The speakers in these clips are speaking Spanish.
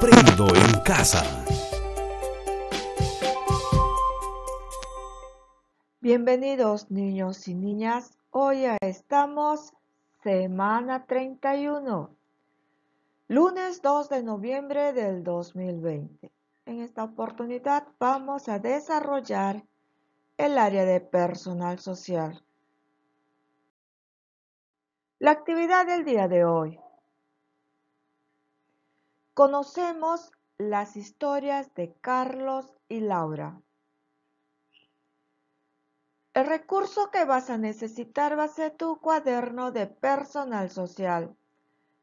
Aprendo en casa. Bienvenidos niños y niñas. Hoy ya estamos semana 31, lunes 2 de noviembre del 2020. En esta oportunidad vamos a desarrollar el área de personal social. La actividad del día de hoy. Conocemos las historias de Carlos y Laura. El recurso que vas a necesitar va a ser tu cuaderno de personal social.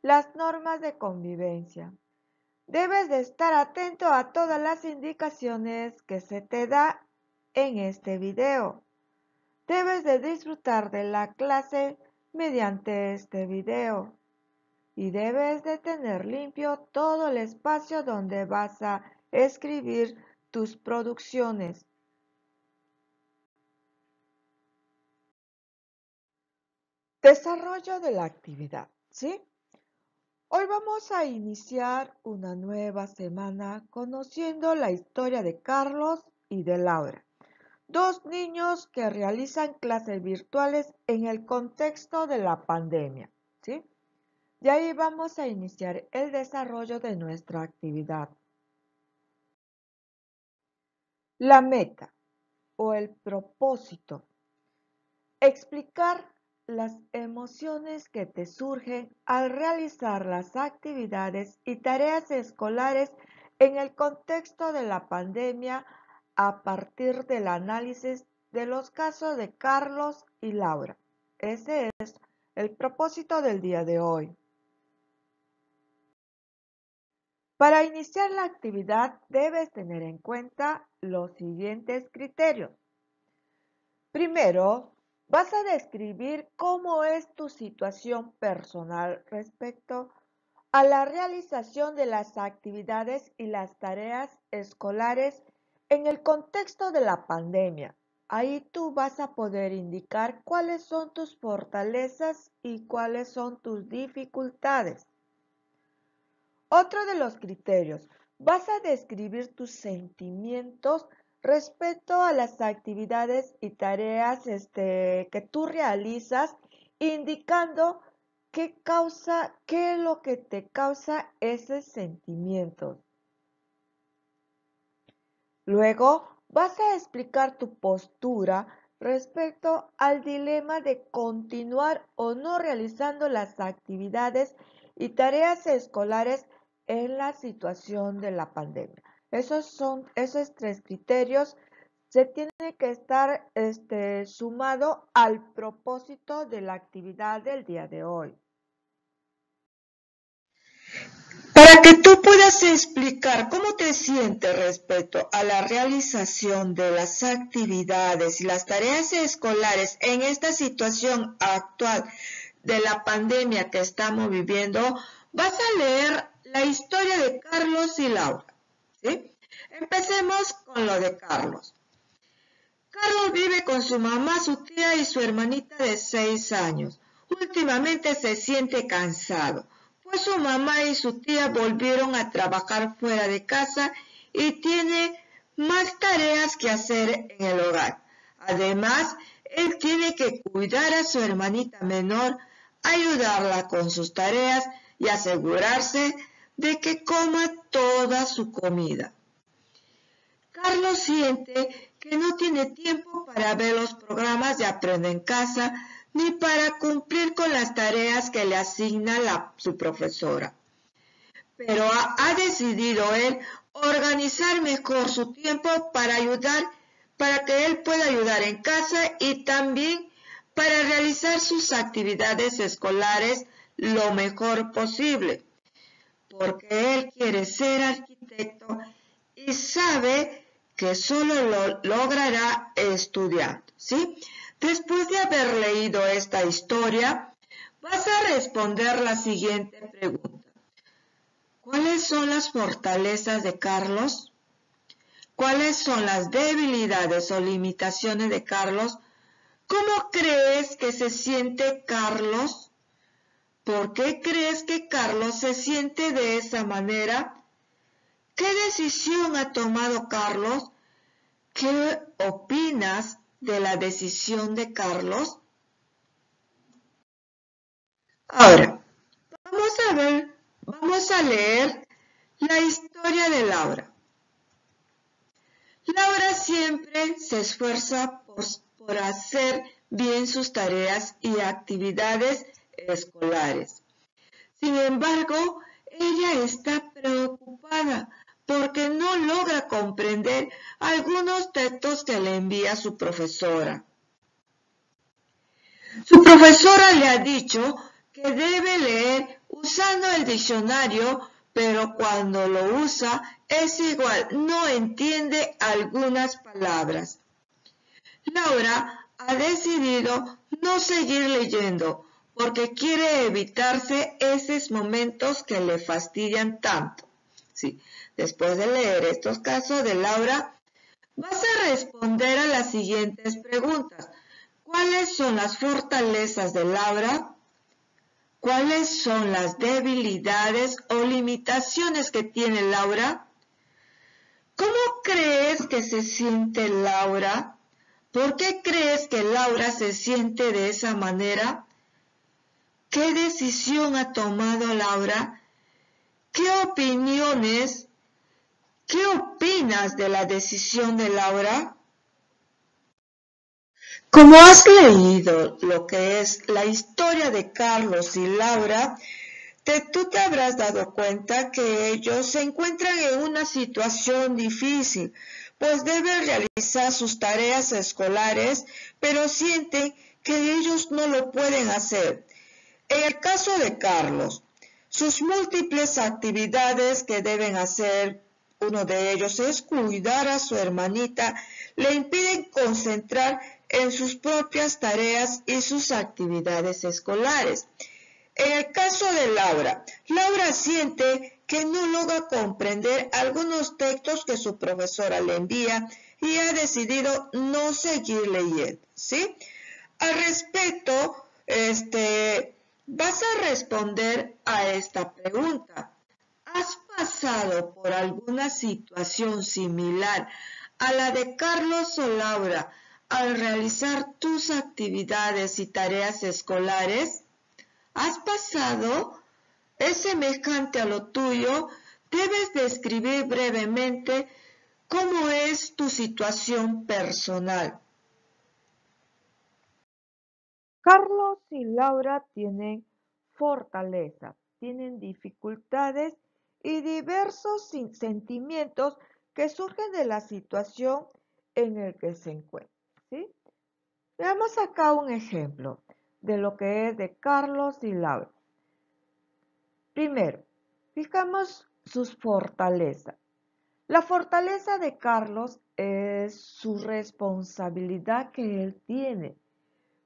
Las normas de convivencia. Debes de estar atento a todas las indicaciones que se te da en este video. Debes de disfrutar de la clase mediante este video. Y debes de tener limpio todo el espacio donde vas a escribir tus producciones. Desarrollo de la actividad, ¿sí? Hoy vamos a iniciar una nueva semana conociendo la historia de Carlos y de Laura, dos niños que realizan clases virtuales en el contexto de la pandemia, ¿sí? De ahí vamos a iniciar el desarrollo de nuestra actividad. La meta o el propósito. Explicar las emociones que te surgen al realizar las actividades y tareas escolares en el contexto de la pandemia a partir del análisis de los casos de Carlos y Laura. Ese es el propósito del día de hoy. Para iniciar la actividad debes tener en cuenta los siguientes criterios. Primero, vas a describir cómo es tu situación personal respecto a la realización de las actividades y las tareas escolares en el contexto de la pandemia. Ahí tú vas a poder indicar cuáles son tus fortalezas y cuáles son tus dificultades. Otro de los criterios, vas a describir tus sentimientos respecto a las actividades y tareas que tú realizas, indicando qué es lo que te causa ese sentimiento. Luego, vas a explicar tu postura respecto al dilema de continuar o no realizando las actividades y tareas escolares en la situación de la pandemia. Esos tres criterios se tienen que estar sumado al propósito de la actividad del día de hoy. Para que tú puedas explicar cómo te sientes respecto a la realización de las actividades y las tareas escolares en esta situación actual de la pandemia que estamos viviendo, vas a leer la historia de Carlos y Laura, ¿sí? Empecemos con lo de Carlos. Carlos vive con su mamá, su tía y su hermanita de 6 años. Últimamente se siente cansado, pues su mamá y su tía volvieron a trabajar fuera de casa y tiene más tareas que hacer en el hogar. Además, él tiene que cuidar a su hermanita menor, ayudarla con sus tareas y asegurarse de que coma toda su comida. Carlos siente que no tiene tiempo para ver los programas de Aprende en Casa ni para cumplir con las tareas que le asigna su profesora. Pero ha decidido él organizar mejor su tiempo para que él pueda ayudar en casa y también para realizar sus actividades escolares lo mejor posible. Porque él quiere ser arquitecto y sabe que solo lo logrará estudiando, ¿sí? Después de haber leído esta historia, vas a responder la siguiente pregunta. ¿Cuáles son las fortalezas de Carlos? ¿Cuáles son las debilidades o limitaciones de Carlos? ¿Cómo crees que se siente Carlos? ¿Por qué crees que Carlos se siente de esa manera? ¿Qué decisión ha tomado Carlos? ¿Qué opinas de la decisión de Carlos? Ahora, vamos a leer la historia de Laura. Laura siempre se esfuerza por hacer bien sus tareas y actividades escolares. Sin embargo, ella está preocupada porque no logra comprender algunos textos que le envía su profesora. Su profesora le ha dicho que debe leer usando el diccionario, pero cuando lo usa es igual, no entiende algunas palabras. Laura ha decidido no seguir leyendo porque quiere evitarse esos momentos que le fastidian tanto. Sí, después de leer estos casos de Laura, vas a responder a las siguientes preguntas. ¿Cuáles son las fortalezas de Laura? ¿Cuáles son las debilidades o limitaciones que tiene Laura? ¿Cómo crees que se siente Laura? ¿Por qué crees que Laura se siente de esa manera? ¿Qué decisión ha tomado Laura? ¿Qué opinas de la decisión de Laura? Como has leído lo que es la historia de Carlos y Laura, tú te habrás dado cuenta que ellos se encuentran en una situación difícil, pues deben realizar sus tareas escolares, pero sienten que ellos no lo pueden hacer. En el caso de Carlos, sus múltiples actividades que deben hacer, uno de ellos es cuidar a su hermanita, le impiden concentrar en sus propias tareas y sus actividades escolares. En el caso de Laura, Laura siente que no logra comprender algunos textos que su profesora le envía y ha decidido no seguir leyendo, ¿sí? Al respecto, vas a responder a esta pregunta. ¿Has pasado por alguna situación similar a la de Carlos o Laura al realizar tus actividades y tareas escolares? ¿Has pasado? ¿Es semejante a lo tuyo? Debes describir brevemente cómo es tu situación personal. Carlos y Laura tienen fortalezas, tienen dificultades y diversos sentimientos que surgen de la situación en el que se encuentran, ¿sí? Veamos acá un ejemplo de lo que es de Carlos y Laura. Primero, fijamos sus fortalezas. La fortaleza de Carlos es su responsabilidad que él tiene,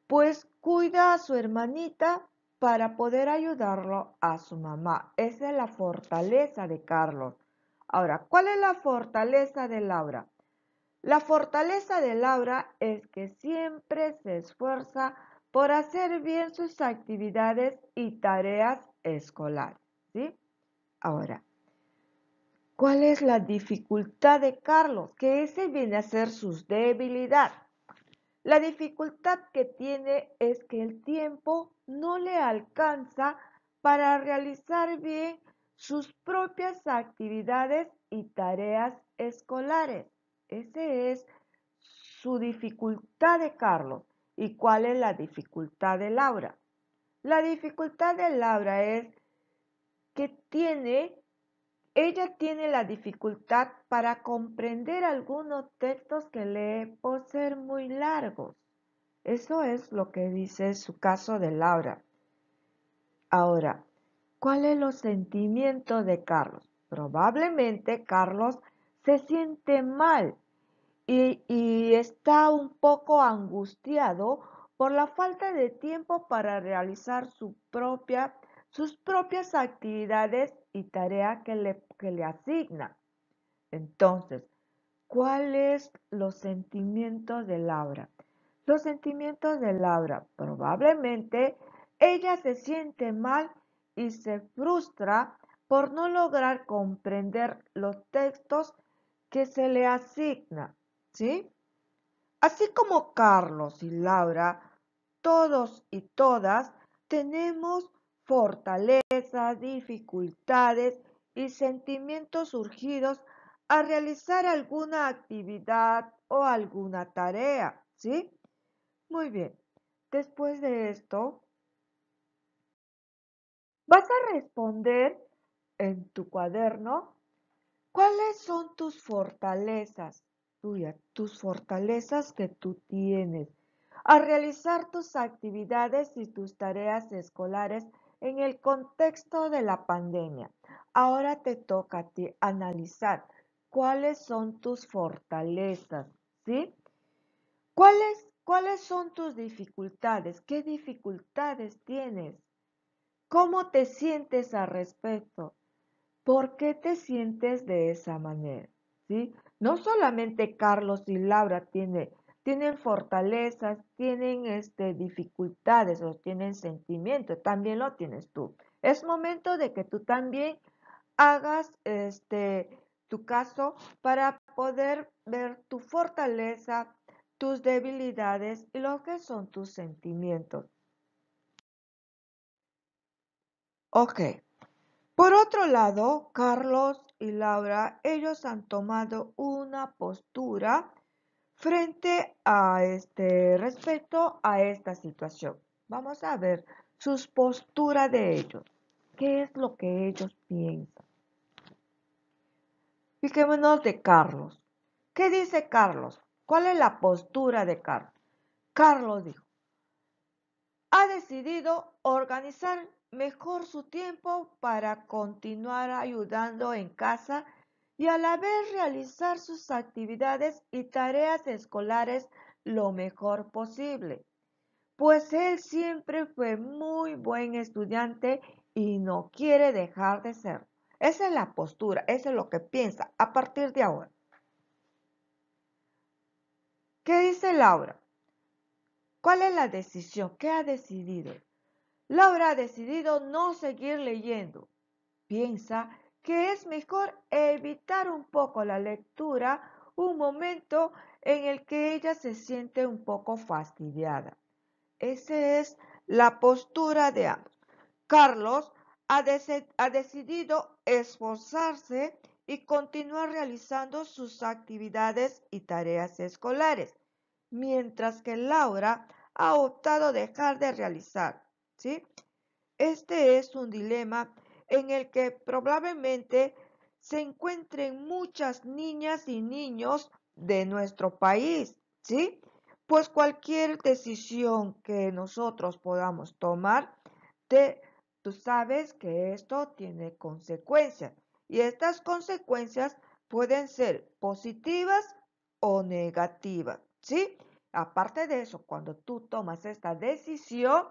pues cuida a su hermanita para poder ayudarlo a su mamá. Esa es la fortaleza de Carlos. Ahora, ¿cuál es la fortaleza de Laura? La fortaleza de Laura es que siempre se esfuerza por hacer bien sus actividades y tareas escolares, ¿sí? Ahora, ¿cuál es la dificultad de Carlos? Que ese viene a ser sus debilidades. La dificultad que tiene es que el tiempo no le alcanza para realizar bien sus propias actividades y tareas escolares. Esa es su dificultad de Carlos. ¿Y cuál es la dificultad de Laura? La dificultad de Laura es que ella tiene la dificultad para comprender algunos textos que lee por ser muy largos. Eso es lo que dice su caso de Laura. Ahora, ¿cuáles son los sentimientos de Carlos? Probablemente Carlos se siente mal y está un poco angustiado por la falta de tiempo para realizar sus propias actividades y tareas que le asigna. Entonces, ¿cuáles los sentimientos de Laura? Los sentimientos de Laura, probablemente ella se siente mal y se frustra por no lograr comprender los textos que se le asigna, ¿sí? Así como Carlos y Laura, todos y todas tenemos fortalezas, dificultades y sentimientos surgidos a realizar alguna actividad o alguna tarea, ¿sí? Muy bien. Después de esto, vas a responder en tu cuaderno cuáles son tus fortalezas tuyas, tus fortalezas que tú tienes a realizar tus actividades y tus tareas escolares en el contexto de la pandemia. Ahora te toca a ti analizar cuáles son tus fortalezas, ¿sí? ¿Cuáles son tus dificultades? ¿Qué dificultades tienes? ¿Cómo te sientes al respecto? ¿Por qué te sientes de esa manera? ¿Sí? No solamente Carlos y Laura tienen fortalezas, tienen dificultades o tienen sentimientos, también lo tienes tú. Es momento de que tú también hagas tu caso para poder ver tu fortaleza, tus debilidades y lo que son tus sentimientos. Ok. Por otro lado, Carlos y Laura, ellos han tomado una postura frente a respecto a esta situación. Vamos a ver sus posturas de ellos. ¿Qué es lo que ellos piensan? Fijémonos de Carlos. ¿Qué dice Carlos? ¿Cuál es la postura de Carlos? Carlos dijo, ha decidido organizar mejor su tiempo para continuar ayudando en casa y a la vez realizar sus actividades y tareas escolares lo mejor posible, pues él siempre fue muy buen estudiante y no quiere dejar de serlo. Esa es la postura, eso es lo que piensa a partir de ahora. ¿Qué dice Laura? ¿Cuál es la decisión? ¿Qué ha decidido? Laura ha decidido no seguir leyendo. Piensa que es mejor evitar un poco la lectura, un momento en el que ella se siente un poco fastidiada. Esa es la postura de ambos. Carlos ha decidido esforzarse y continuar realizando sus actividades y tareas escolares, mientras que Laura ha optado dejar de realizar, ¿sí? Este es un dilema en el que probablemente se encuentren muchas niñas y niños de nuestro país, ¿sí? Pues cualquier decisión que nosotros podamos tomar, tú sabes que esto tiene consecuencias y estas consecuencias pueden ser positivas o negativas, ¿sí? Aparte de eso, cuando tú tomas esta decisión,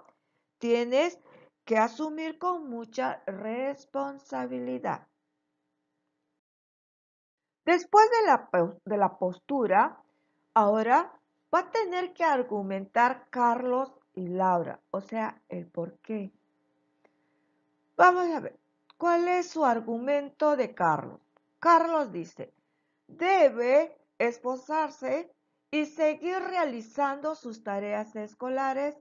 tienes que asumir con mucha responsabilidad. Después de la postura, ahora va a tener que argumentar Carlos y Laura, o sea, el por qué. Vamos a ver, ¿cuál es su argumento de Carlos? Carlos dice, debe esforzarse y seguir realizando sus tareas escolares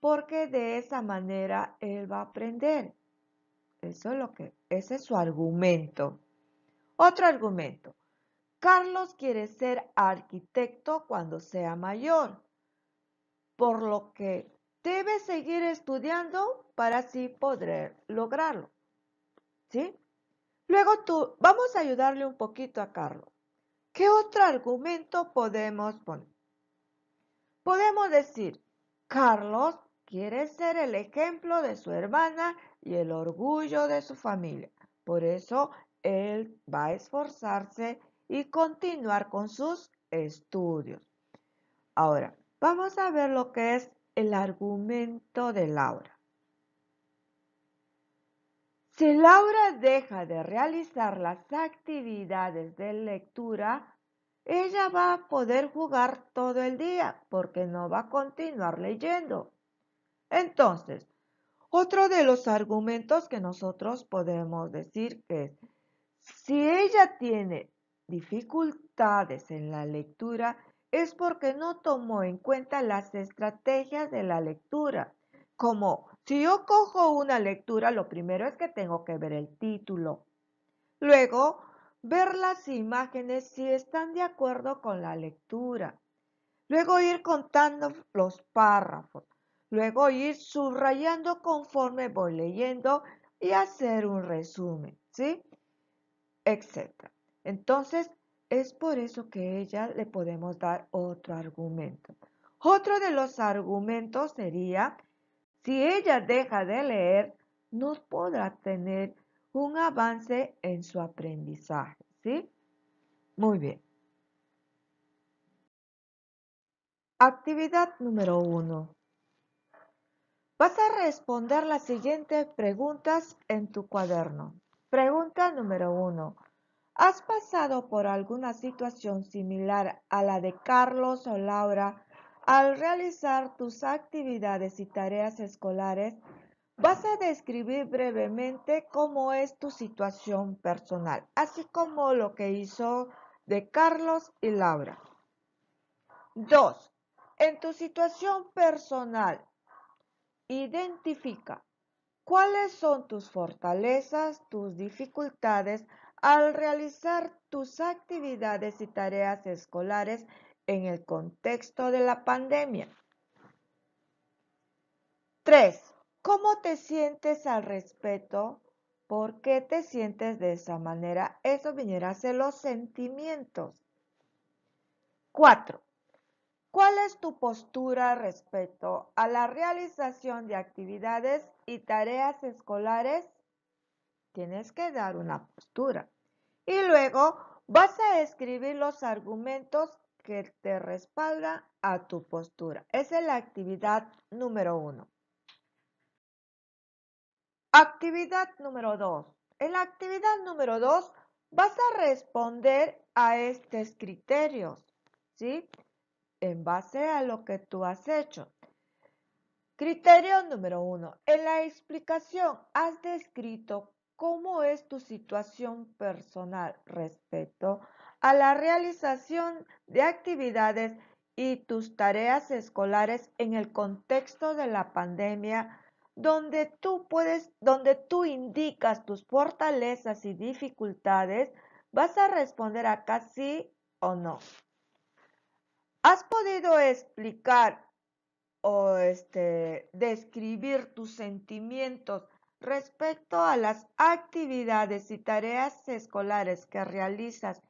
porque de esa manera él va a aprender. Ese es su argumento. Otro argumento. Carlos quiere ser arquitecto cuando sea mayor, por lo que debe seguir estudiando para así poder lograrlo. ¿Sí? Luego vamos a ayudarle un poquito a Carlos. ¿Qué otro argumento podemos poner? Podemos decir, Carlos quiere ser el ejemplo de su hermana y el orgullo de su familia. Por eso él va a esforzarse y continuar con sus estudios. Ahora, vamos a ver lo que es el argumento de Laura. Si Laura deja de realizar las actividades de lectura, ella va a poder jugar todo el día porque no va a continuar leyendo. Entonces, Otro de los argumentos que nosotros podemos decir que es, si ella tiene dificultades en la lectura, es porque no tomó en cuenta las estrategias de la lectura. Como si yo cojo una lectura, lo primero es que tengo que ver el título. Luego, ver las imágenes si están de acuerdo con la lectura. Luego ir contando los párrafos. Luego ir subrayando conforme voy leyendo y hacer un resumen, ¿sí? Etcétera. Entonces, es por eso que ella le podemos dar otro argumento. Otro de los argumentos sería, si ella deja de leer, no podrá tener un avance en su aprendizaje, ¿sí? Muy bien. Actividad número 1. Vas a responder las siguientes preguntas en tu cuaderno. Pregunta número 1. ¿Has pasado por alguna situación similar a la de Carlos o Laura al realizar tus actividades y tareas escolares? Vas a describir brevemente cómo es tu situación personal, así como lo que hizo de Carlos y Laura. 2. En tu situación personal, identifica cuáles son tus fortalezas, tus dificultades al realizar tus actividades y tareas escolares en el contexto de la pandemia. 3. ¿Cómo te sientes al respecto? ¿Por qué te sientes de esa manera? Eso viniera a ser los sentimientos. 4. ¿Cuál es tu postura respecto a la realización de actividades y tareas escolares? Tienes que dar una postura. Y luego vas a escribir los argumentos que te respaldan a tu postura. Esa es la actividad número 1. Actividad número 2. En la actividad número 2 vas a responder a estos criterios, ¿sí? En base a lo que tú has hecho. Criterio número 1. En la explicación has descrito cómo es tu situación personal respecto a la realización de actividades y tus tareas escolares en el contexto de la pandemia, donde tú indicas tus fortalezas y dificultades. Vas a responder acá sí o no. ¿Has podido explicar o describir tus sentimientos respecto a las actividades y tareas escolares que realizas,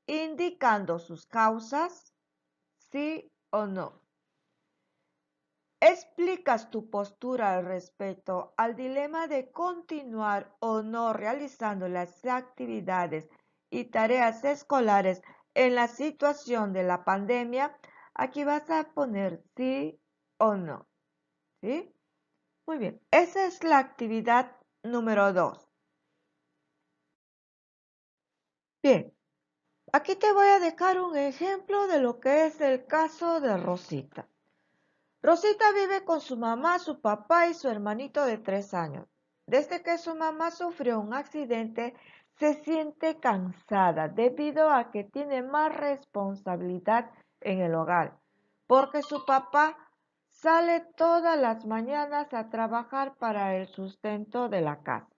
indicando sus causas? ¿Sí o no? ¿Explicas tu postura al respecto al dilema de continuar o no realizando las actividades y tareas escolares en la situación de la pandemia? Aquí vas a poner sí o no. ¿Sí? Muy bien, esa es la actividad número 2. Bien, aquí te voy a dejar un ejemplo de lo que es el caso de Rosita. Rosita vive con su mamá, su papá y su hermanito de 3 años. Desde que su mamá sufrió un accidente, se siente cansada debido a que tiene más responsabilidad en el hogar, porque su papá sale todas las mañanas a trabajar para el sustento de la casa.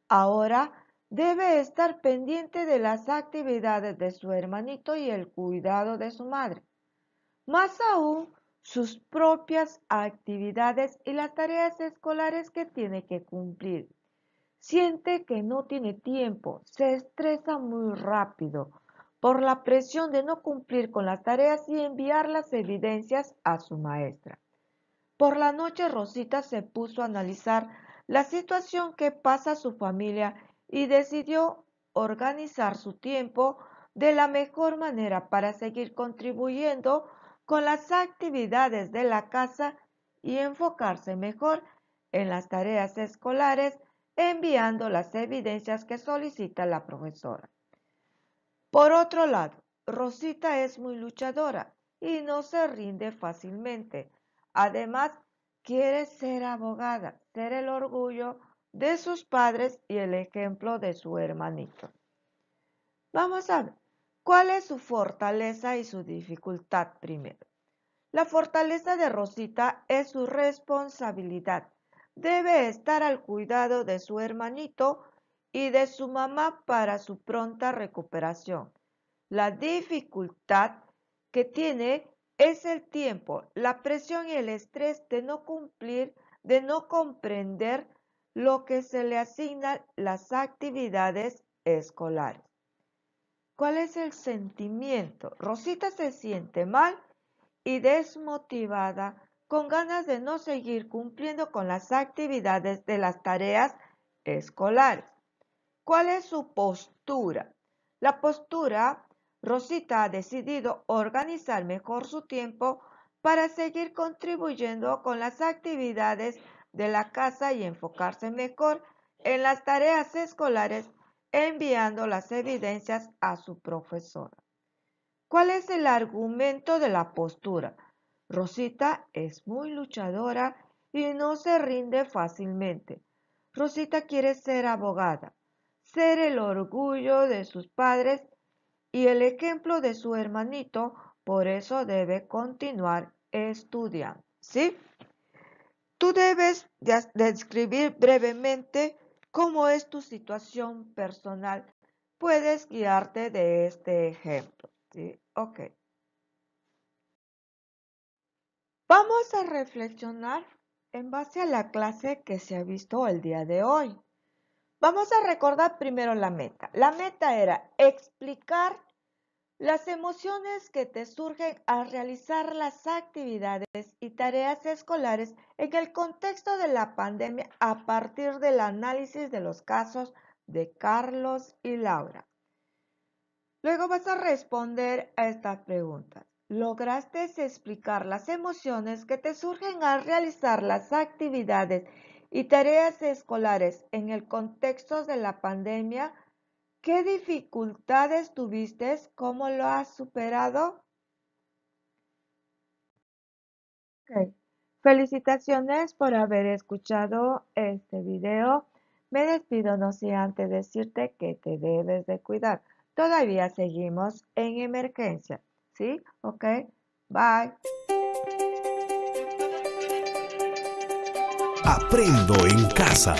Ahora debe estar pendiente de las actividades de su hermanito y el cuidado de su madre. Más aún, sus propias actividades y las tareas escolares que tiene que cumplir. Siente que no tiene tiempo, se estresa muy rápido por la presión de no cumplir con las tareas y enviar las evidencias a su maestra. Por la noche Rosita se puso a analizar la situación que pasa su familia y decidió organizar su tiempo de la mejor manera para seguir contribuyendo con las actividades de la casa y enfocarse mejor en las tareas escolares, enviando las evidencias que solicita la profesora. Por otro lado, Rosita es muy luchadora y no se rinde fácilmente. Además, quiere ser abogada, ser el orgullo de sus padres y el ejemplo de su hermanito. Vamos a ver, ¿cuál es su fortaleza y su dificultad primero? La fortaleza de Rosita es su responsabilidad. Debe estar al cuidado de su hermanito y de su mamá para su pronta recuperación. La dificultad que tiene es el tiempo, la presión y el estrés de no cumplir, de no comprender lo que se le asignan las actividades escolares. ¿Cuál es el sentimiento? Rosita se siente mal y desmotivada, con ganas de no seguir cumpliendo con las actividades de las tareas escolares. ¿Cuál es su postura? La postura, Rosita ha decidido organizar mejor su tiempo para seguir contribuyendo con las actividades de la casa y enfocarse mejor en las tareas escolares, enviando las evidencias a su profesora. ¿Cuál es el argumento de la postura? Rosita es muy luchadora y no se rinde fácilmente. Rosita quiere ser abogada, ser el orgullo de sus padres y el ejemplo de su hermanito, por eso debe continuar estudiando. ¿Sí? Tú debes describir brevemente cómo es tu situación personal. Puedes guiarte de este ejemplo. ¿Sí? Ok. Vamos a reflexionar en base a la clase que se ha visto el día de hoy. Vamos a recordar primero la meta. La meta era explicar las emociones que te surgen al realizar las actividades y tareas escolares en el contexto de la pandemia a partir del análisis de los casos de Carlos y Laura. Luego vas a responder a estas preguntas. ¿Lograste explicar las emociones que te surgen al realizar las actividades y tareas escolares en el contexto de la pandemia? ¿Qué dificultades tuviste? ¿Cómo lo has superado? Ok. Felicitaciones por haber escuchado este video. Me despido no sin antes decirte que te debes de cuidar. Todavía seguimos en emergencia. ¿Sí? Ok. Bye. Aprendo en casa.